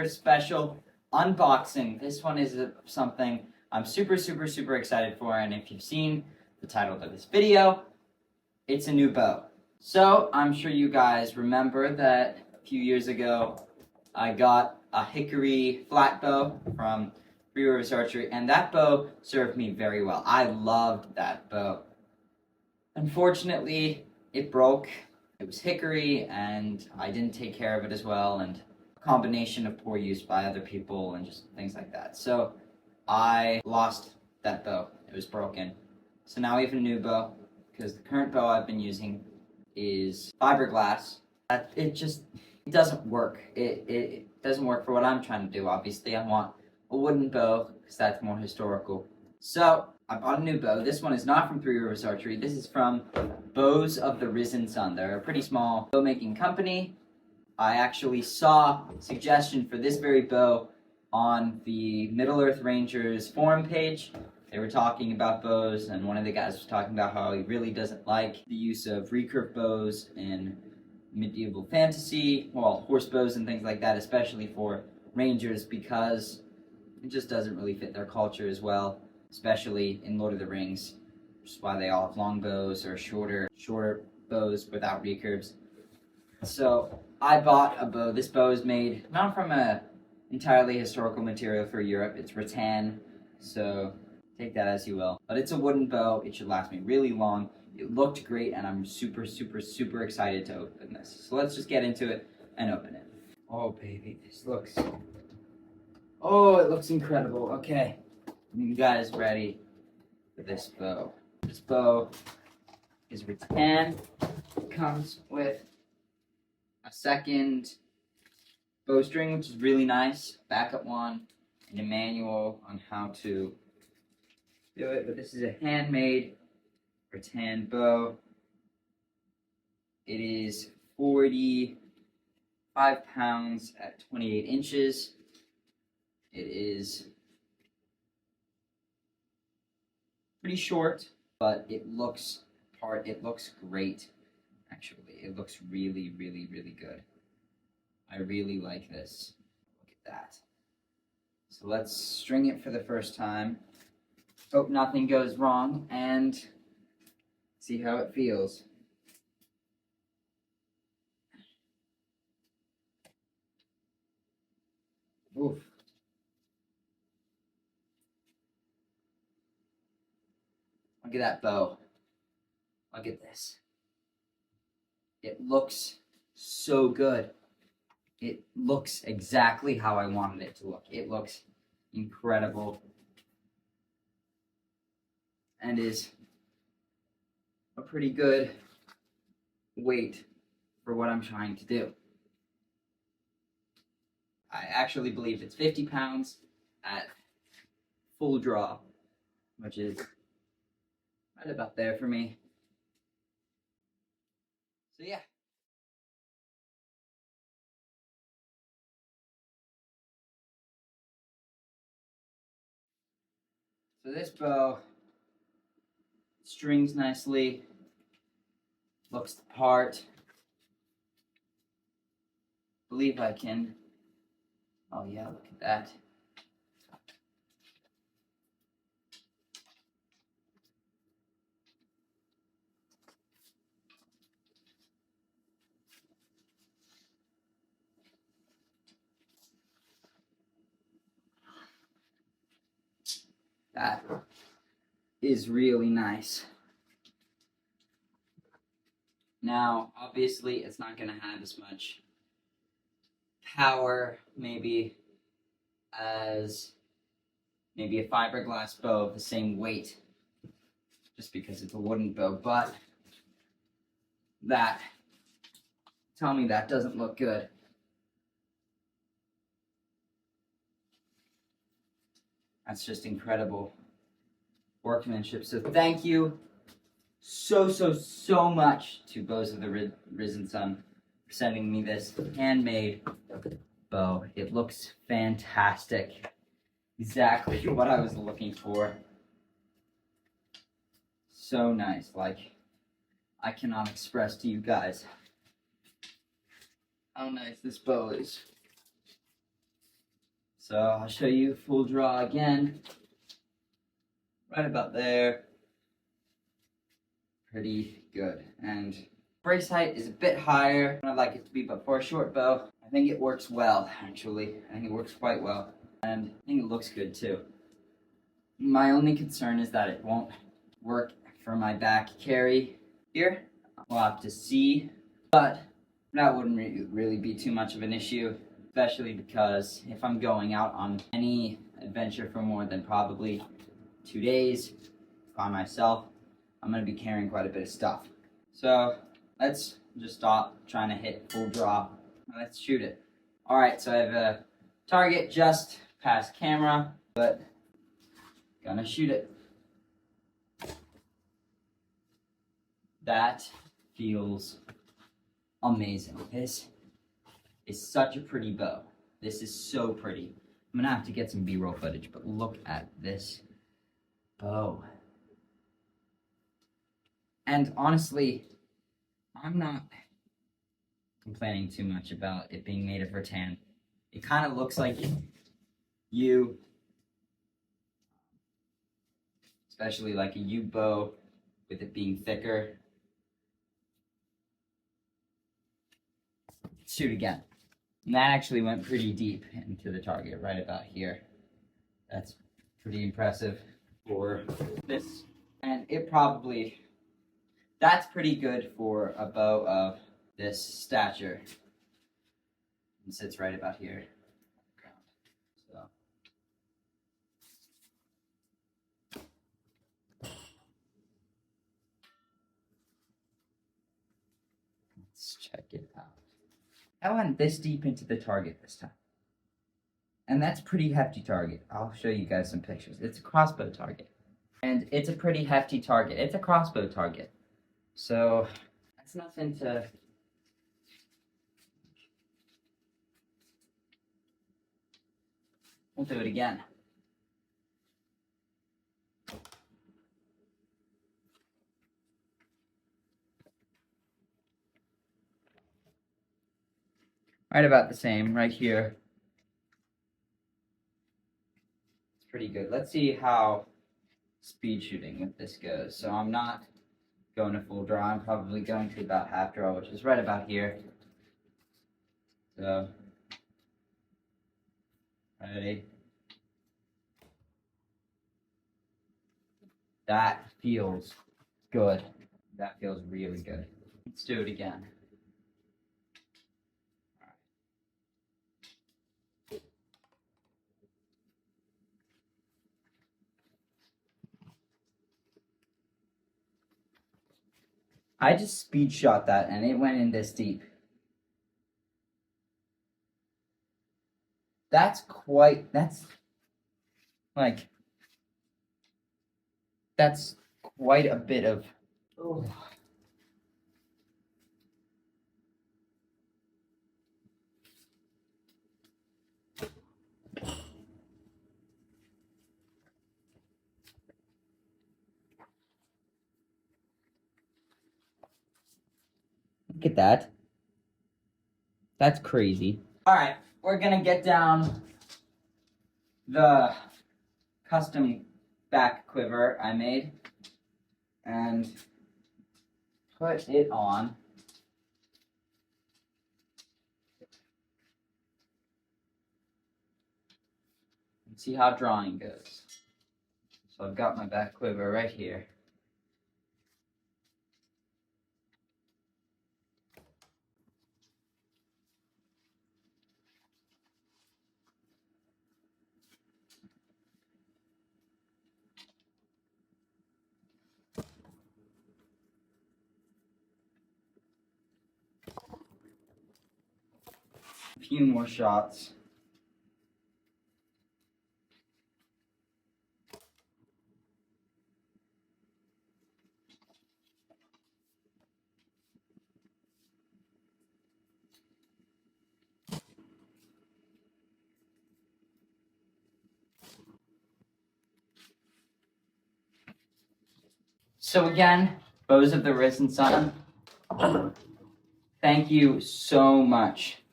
super special unboxing. This one is something I'm super excited for, and if you've seen the title of this video, it's a new bow. So I'm sure you guys remember that a few years ago I got a hickory flat bow from Three Rivers Archery, and that bow served me very well. I loved that bow. Unfortunately, it broke. It was hickory, and I didn't take care of it as well, and a combination of poor use by other people and just things like that. So I lost that bow. It was broken. So now we have a new bow, because the current bow I've been using is fiberglass. It doesn't work. It doesn't work for what I'm trying to do. Obviously, I want a wooden bow, because that's more historical. So I bought a new bow. This one is not from Three Rivers Archery. This is from Bows of the Risen Sun. They're a pretty small bow making company. I actually saw a suggestion for this very bow on the Middle Earth Rangers forum page. They were talking about bows, and one of the guys was talking about how he really doesn't like the use of recurve bows in medieval fantasy, well, horse bows and things like that, especially for rangers, because it just doesn't really fit their culture as well, especially in Lord of the Rings, which is why they all have long bows or shorter bows without recurves. So I bought a bow. This bow is made not from a entirely historical material for Europe. It's rattan, so take that as you will. But it's a wooden bow. It should last me really long. It looked great, and I'm super excited to open this. So let's just get into it and open it. Oh, baby, this looks... Oh, it looks incredible. Okay, you guys ready for this bow? This bow is rattan. It comes with a second bowstring, which is really nice, backup one, and a manual on how to do it. But this is a handmade rattan bow. It is 45 pounds at 28 inches. It is pretty short, but it looks great. Actually, it looks really good. I really like this. Look at that. So let's string it for the first time. Hope nothing goes wrong, and see how it feels. Oof. Look at that bow. Look at this. It looks so good. It looks exactly how I wanted it to look. It looks incredible and is a pretty good weight for what I'm trying to do. I actually believe it's 50 pounds at full draw, which is right about there for me. So yeah. So this bow strings nicely, looks the part. Believe I can. Oh yeah, look at that. That is really nice. Now, obviously, it's not going to have as much power, maybe, as maybe a fiberglass bow of the same weight, just because it's a wooden bow, but tell me that doesn't look good. That's just incredible workmanship. So thank you so much to Bows of the Risen Sun for sending me this handmade bow. It looks fantastic. Exactly what I was looking for. So nice. Like, I cannot express to you guys how nice this bow is. So I'll show you full draw again. Right about there. Pretty good. And brace height is a bit higher than I'd like it to be, but for a short bow, I think it works well, actually. I think it works quite well. And I think it looks good too. My only concern is that it won't work for my back carry here. We'll have to see, but that wouldn't really be too much of an issue, especially because if I'm going out on any adventure for more than probably 2 days by myself, I'm going to be carrying quite a bit of stuff. So let's just stop trying to hit full draw. Let's shoot it. All right, so I have a target just past camera, but gonna shoot it. That feels amazing. This is such a pretty bow. This is so pretty. I'm gonna have to get some B-roll footage, but look at this bow. And honestly, I'm not complaining too much about it being made of rattan. It kind of looks like you, especially like a U bow with it being thicker. Shoot again. And that actually went pretty deep into the target, right about here. That's pretty impressive for this. And it probably, that's pretty good for a bow of this stature. It sits right about here. So. Let's check it out. I went this deep into the target this time. And that's pretty hefty target. I'll show you guys some pictures. It's a crossbow target. And it's a pretty hefty target. It's a crossbow target. So that's nothing to... We'll do it again. Right about the same, right here. It's pretty good. Let's see how speed shooting with this goes. So I'm not going to full draw. I'm probably going to about half draw, which is right about here. So, ready? That feels good. That feels really good. Let's do it again. I just speed shot that and it went in this deep. That's quite a bit of, oh. Look at that. That's crazy. All right, we're gonna get down the custom back quiver I made and put it on. And see how drawing goes. So I've got my back quiver right here. A few more shots. So again, Bows of the Risen Sun, thank you so much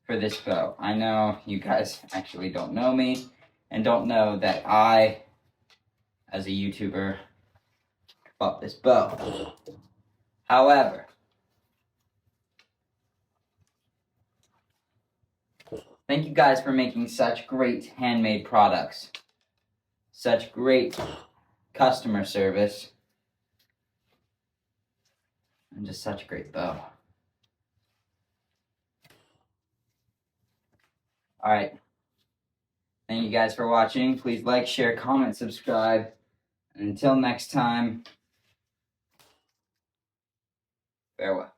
for this bow. I know you guys actually don't know me and don't know that I, as a YouTuber, bought this bow. However, thank you guys for making such great handmade products, such great customer service, and just such a great bow. Alright, thank you guys for watching. Please like, share, comment, subscribe, and until next time, farewell.